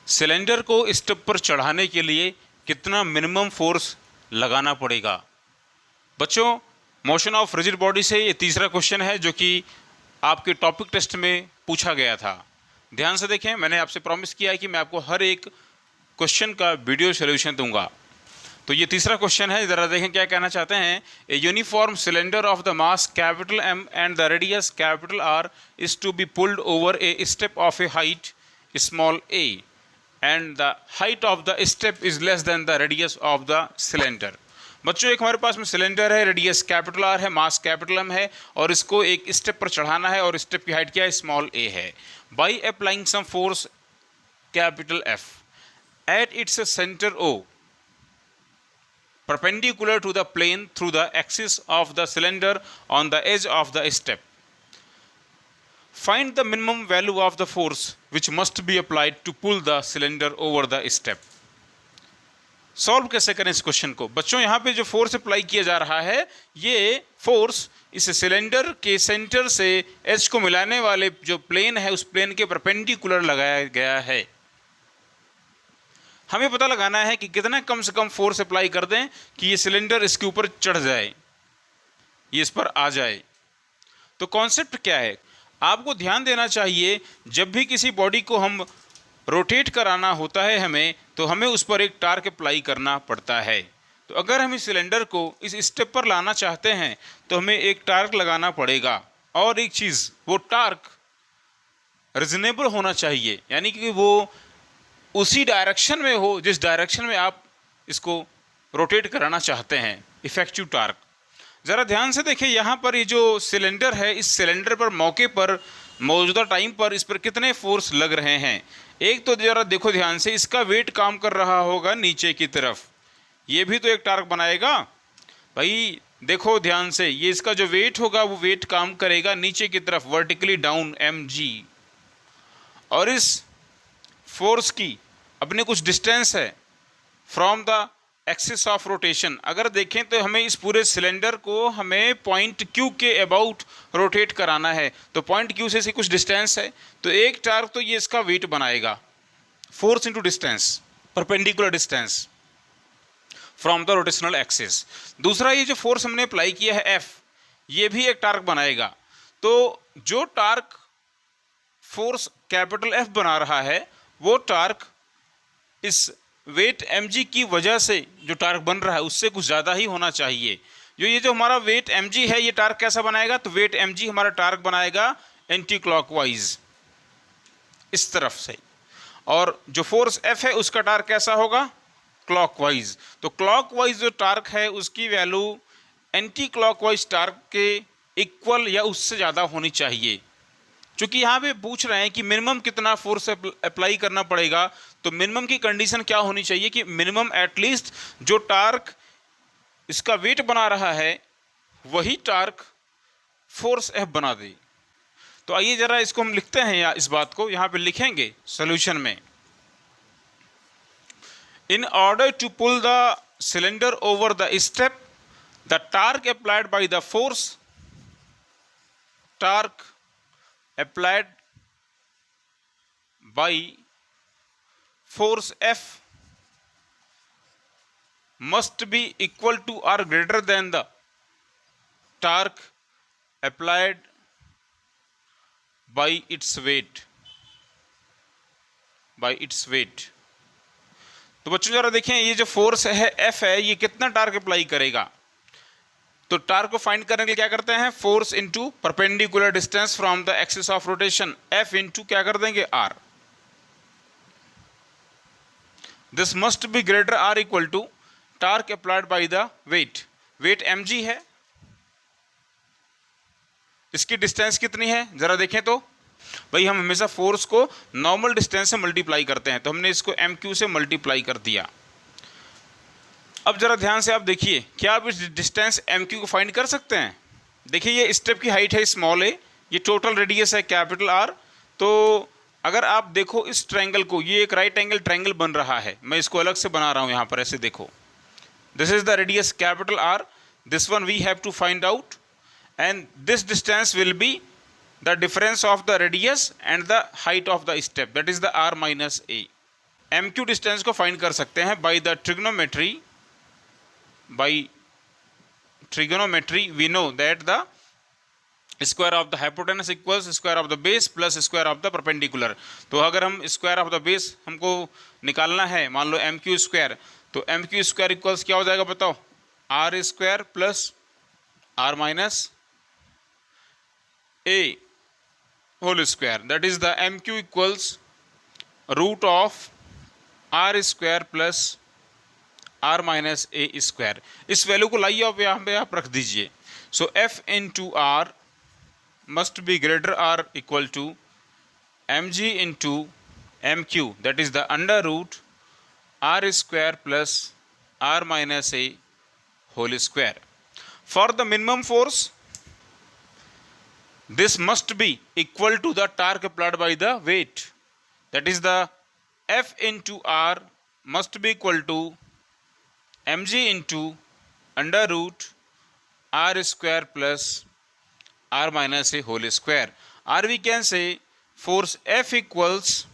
Cylinder को step पर चढ़ाने के लिए कितना मिनिमम फोर्स लगाना पड़ेगा। बच्चों, मोशन ऑफ रिजिड बॉडी से ये तीसरा क्वेश्चन है जो कि आपके टॉपिक टेस्ट में पूछा गया था। ध्यान से देखें, मैंने आपसे प्रॉमिस किया है कि मैं आपको हर एक क्वेश्चन का वीडियो सॉल्यूशन दूंगा। तो ये तीसरा क्वेश्चन है, ज़रा देखें क्या कहना चाहते हैं। A uniform cylinder of the mass capital M and the radius capital R is to be pulled over a step of a height small A and the height of the step is less than the radius of the cylinder. बच्चों, एक हमारे पास में cylinder है, radius capital are है, मास capital M है और इसको एक स्टेप पर चढ़ाना है और स्टेप की हाइट क्या है, स्मॉल ए है। By applying some force capital F at its centre O perpendicular to the plane through the axis of the cylinder on the edge of the step. Find the minimum value of the force which must be applied to pull the cylinder over the step. Solve कैसे करें इस question को। बच्चों, यहाँ पे जो force apply किया जा रहा है, ये फोर्स इस सिलेंडर के सेंटर से एज को मिलाने वाले जो प्लेन है उस प्लेन के परपेंडिकुलर लगाया गया है। हमें पता लगाना है कि कितना कम से कम फोर्स अप्लाई कर दें कि ये सिलेंडर इसके ऊपर चढ़ जाए, ये इस पर आ जाए। तो कॉन्सेप्ट क्या है, आपको ध्यान देना चाहिए। जब भी किसी बॉडी को हम रोटेट कराना होता है तो हमें उस पर एक टार्क अप्लाई करना पड़ता है। तो अगर हम इस सिलेंडर को इस स्टेप पर लाना चाहते हैं तो हमें एक टार्क लगाना पड़ेगा। और एक चीज़, वो टार्क रीजनेबल होना चाहिए, यानी कि वो उसी डायरेक्शन में हो जिस डायरेक्शन में आप इसको रोटेट कराना चाहते हैं, इफेक्टिव टार्क। ज़रा ध्यान से देखिए, यहाँ पर ये जो सिलेंडर है, इस सिलेंडर पर मौके पर मौजूदा टाइम पर इस पर कितने फोर्स लग रहे हैं। एक तो ज़रा देखो ध्यान से, इसका वेट काम कर रहा होगा नीचे की तरफ, ये भी तो एक टार्क बनाएगा। भाई देखो ध्यान से, ये इसका जो वेट होगा वो वेट काम करेगा नीचे की तरफ, वर्टिकली डाउन mg। और इस फोर्स की अपने कुछ डिस्टेंस है from the axis of rotation. अगर देखें तो हमें इस पूरे सिलेंडर को हमें पॉइंट Q के अबाउट रोटेट कराना है। तो पॉइंट Q से कुछ डिस्टेंस है, तो एक टार्क तो ये इसका वेट बनाएगा, force into distance, perpendicular distance from the rotational axis. दूसरा, ये जो फोर्स हमने अप्लाई किया है F, ये भी एक टार्क बनाएगा। तो जो टार्क फोर्स कैपिटल F बना रहा है, वो टार्क इस वेट mg की वजह से जो टार्क बन रहा है उससे कुछ ज़्यादा ही होना चाहिए। जो हमारा वेट mg है, ये टार्क कैसा बनाएगा, तो वेट mg हमारा टार्क बनाएगा एंटी क्लॉकवाइज इस तरफ से, और जो फोर्स F है उसका टार्क कैसा होगा, क्लॉकवाइज। तो क्लॉकवाइज जो टार्क है उसकी वैल्यू एंटी क्लॉकवाइज टार्क के इक्वल या उससे ज़्यादा होनी चाहिए। चूँकि यहाँ पे पूछ रहे हैं कि मिनिमम कितना फोर्स अप्लाई करना पड़ेगा, तो मिनिमम की कंडीशन क्या होनी चाहिए कि मिनिमम एटलीस्ट जो टार्क इसका वेट बना रहा है वही टार्क फोर्स F बना दे। तो आइए ज़रा इसको हम लिखते हैं, या इस बात को यहाँ पे लिखेंगे सॉल्यूशन में। In order to pull the cylinder over the step, the torque applied by the force, torque applied by force F must be equal to or greater than the torque applied by its weight, तो बच्चों जरा देखें, ये जो force है F है, ये कितना टार्क अप्लाई करेगा। तो टार्क को फाइंड करने के लिए क्या करते हैं, force into perpendicular distance from the axis of rotation, F into क्या कर देंगे, R। This must be greater or equal to torque applied by the weight mg है, इसकी डिस्टेंस कितनी है जरा देखें। तो भाई हम हमेशा फोर्स को नॉर्मल डिस्टेंस से मल्टीप्लाई करते हैं, तो हमने इसको mq से मल्टीप्लाई कर दिया। अब जरा ध्यान से आप देखिए, क्या आप इस डिस्टेंस mq को फाइंड कर सकते हैं। देखिए ये स्टेप की हाइट है स्मॉल a, ये टोटल रेडियस है कैपिटल R। तो अगर आप देखो इस ट्रायंगल को, ये एक राइट एंगल ट्रायंगल बन रहा है, मैं इसको अलग से बना रहा हूँ यहाँ पर, ऐसे देखो, this is the radius capital R, this one we have to find out, and this distance will be the difference of the radius and the height of the step, that is the R minus A। MQ distance को find कर सकते हैं by the trigonometry we know that the square of the hypotenuse equals square of the base plus square of the perpendicular. तो अगर हम square of the base हमको निकालना है, मान लो MQ स्क्वायर, तो MQ स्क्वायर इक्वल्स क्या हो जाएगा बताओ, R square plus R minus A whole square, that is the MQ equals root of R square plus R minus A square. इस वैल्यू को लाइए आप यहाँ पे आप रख दीजिए। So F into R must be greater or equal to mg into mq, that is the under root r square plus r minus a whole square. For the minimum force, this must be equal to the torque applied by the weight, that is the F into R must be equal to mg into under root r square plus R minus a whole square, or we can say force F equals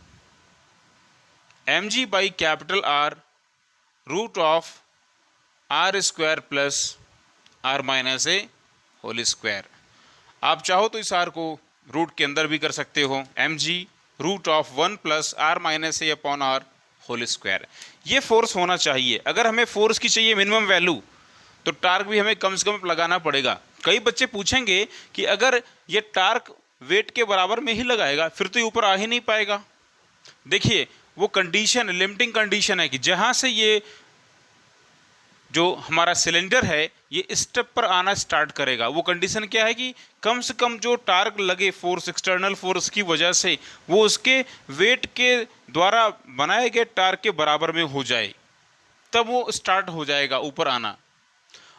mg by capital R root of R square plus R minus a whole square. आप चाहो तो इस R को root के अंदर भी कर सकते हो, mg root of 1 plus R minus a upon R whole square. ये फोर्स होना चाहिए। अगर हमें फोर्स की चाहिए मिनिमम वैल्यू तो टार्क भी हमें कम से कम लगाना पड़ेगा। कई बच्चे पूछेंगे कि अगर ये टार्क वेट के बराबर में ही लगाएगा फिर तो ये ऊपर आ ही नहीं पाएगा। देखिए वो कंडीशन, लिमिटिंग कंडीशन है कि जहाँ से ये जो हमारा सिलेंडर है ये स्टेप पर आना स्टार्ट करेगा, वो कंडीशन क्या है कि कम से कम जो टार्क लगे फोर्स, एक्सटर्नल फोर्स की वजह से, वो उसके वेट के द्वारा बनाए गए टार्क के बराबर में हो जाए, तब वो स्टार्ट हो जाएगा ऊपर आना।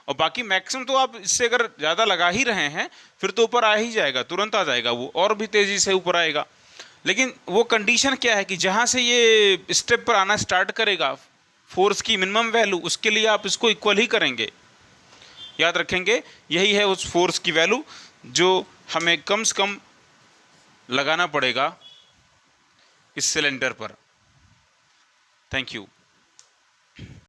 और बाकी मैक्सिमम तो आप इससे अगर ज़्यादा लगा ही रहे हैं फिर तो ऊपर आ ही जाएगा, तुरंत आ जाएगा, वो और भी तेज़ी से ऊपर आएगा। लेकिन वो कंडीशन क्या है कि जहाँ से ये स्टेप पर आना स्टार्ट करेगा फोर्स की मिनिमम वैल्यू, उसके लिए आप इसको इक्वल ही करेंगे। याद रखेंगे यही है उस फोर्स की वैल्यू जो हमें कम से कम लगाना पड़ेगा इस सिलेंडर पर। Thank you.